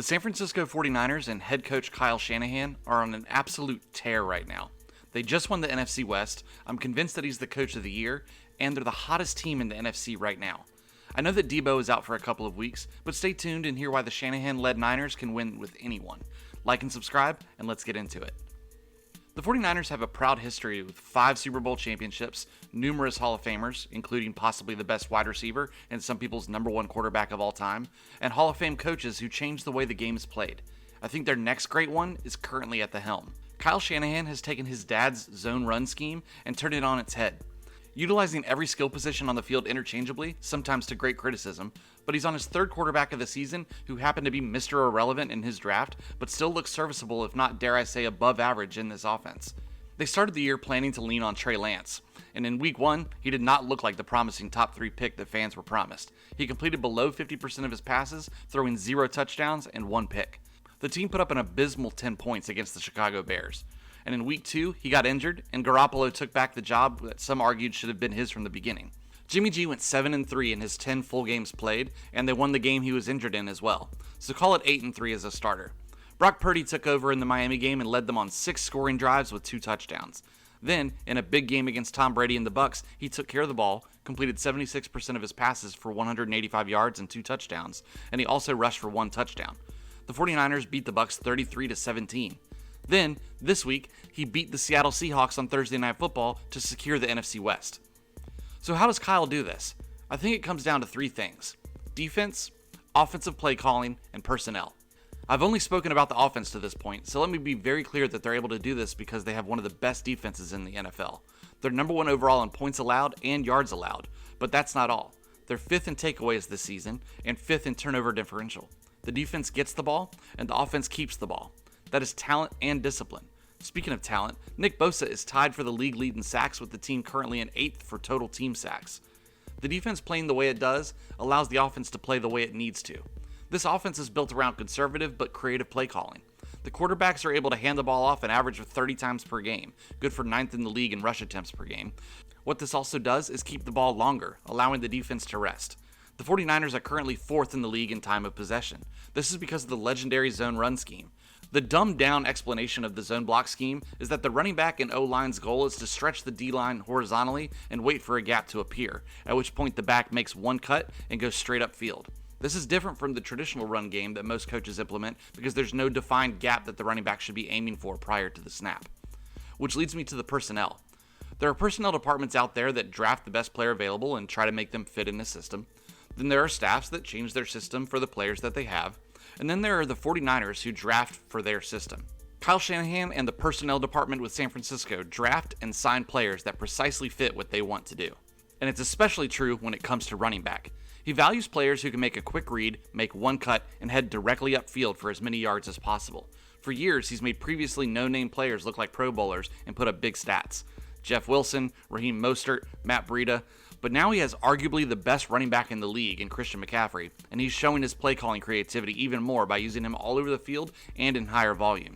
The San Francisco 49ers and head coach Kyle Shanahan are on an absolute tear right now. They just won the NFC West. I'm convinced that he's the coach of the year, and they're the hottest team in the NFC right now. I know that Debo is out for a couple of weeks, but stay tuned and hear why the Shanahan-led Niners can win with anyone. Like and subscribe, and let's get into it. The 49ers have a proud history with 5 Super Bowl championships, numerous Hall of Famers, including possibly the best wide receiver and some people's #1 quarterback of all time, and Hall of Fame coaches who changed the way the game is played. I think their next great one is currently at the helm. Kyle Shanahan has taken his dad's zone run scheme and turned it on its head. Utilizing every skill position on the field interchangeably, sometimes to great criticism, but he's on his 3rd quarterback of the season who happened to be Mr. Irrelevant in his draft, but still looks serviceable if not, dare I say, above average in this offense. They started the year planning to lean on Trey Lance, and in week 1, he did not look like the promising top 3 pick that fans were promised. He completed below 50% of his passes, throwing 0 touchdowns and 1 pick. The team put up an abysmal 10 points against the Chicago Bears. And in week 2, he got injured, and Garoppolo took back the job that some argued should have been his from the beginning. Jimmy G went 7-3 in his 10 full games played, and they won the game he was injured in as well. So call it 8-3 as a starter. Brock Purdy took over in the Miami game and led them on 6 scoring drives with 2 touchdowns. Then, in a big game against Tom Brady and the Bucs, he took care of the ball, completed 76% of his passes for 185 yards and 2 touchdowns, and he also rushed for 1 touchdown. The 49ers beat the Bucs 33-17. Then, this week, he beat the Seattle Seahawks on Thursday Night Football to secure the NFC West. So how does Kyle do this? I think it comes down to 3 things: defense, offensive play calling, and personnel. I've only spoken about the offense to this point, so let me be very clear that they're able to do this because they have one of the best defenses in the NFL. They're #1 overall in points allowed and yards allowed, but that's not all. They're 5th in takeaways this season and 5th in turnover differential. The defense gets the ball, and the offense keeps the ball. That is talent and discipline. Speaking of talent, Nick Bosa is tied for the league lead in sacks with the team currently in 8th for total team sacks. The defense playing the way it does allows the offense to play the way it needs to. This offense is built around conservative but creative play calling. The quarterbacks are able to hand the ball off an average of 30 times per game, good for 9th in the league in rush attempts per game. What this also does is keep the ball longer, allowing the defense to rest. The 49ers are currently 4th in the league in time of possession. This is because of the legendary zone run scheme. The dumbed-down explanation of the zone block scheme is that the running back and O-line's goal is to stretch the D-line horizontally and wait for a gap to appear, at which point the back makes 1 cut and goes straight upfield. This is different from the traditional run game that most coaches implement because there's no defined gap that the running back should be aiming for prior to the snap. Which leads me to the personnel. There are personnel departments out there that draft the best player available and try to make them fit in the system. Then there are staffs that change their system for the players that they have. And then there are the 49ers who draft for their system. Kyle Shanahan and the personnel department with San Francisco draft and sign players that precisely fit what they want to do. And it's especially true when it comes to running back. He values players who can make a quick read, make 1 cut, and head directly upfield for as many yards as possible. For years, he's made previously no-name players look like Pro Bowlers and put up big stats. Jeff Wilson, Raheem Mostert, Matt Breida. But now he has arguably the best running back in the league in Christian McCaffrey, and he's showing his play calling creativity even more by using him all over the field and in higher volume.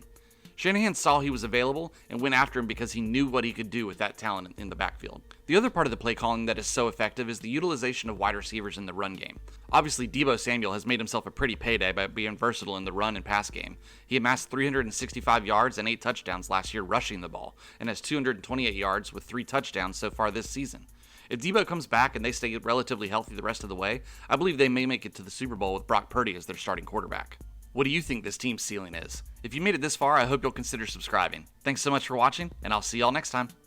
Shanahan saw he was available and went after him because he knew what he could do with that talent in the backfield. The other part of the play calling that is so effective is the utilization of wide receivers in the run game. Obviously, Deebo Samuel has made himself a pretty payday by being versatile in the run and pass game. He amassed 365 yards and 8 touchdowns last year rushing the ball, and has 228 yards with 3 touchdowns so far this season. If Deebo comes back and they stay relatively healthy the rest of the way, I believe they may make it to the Super Bowl with Brock Purdy as their starting quarterback. What do you think this team's ceiling is? If you made it this far, I hope you'll consider subscribing. Thanks so much for watching, and I'll see y'all next time.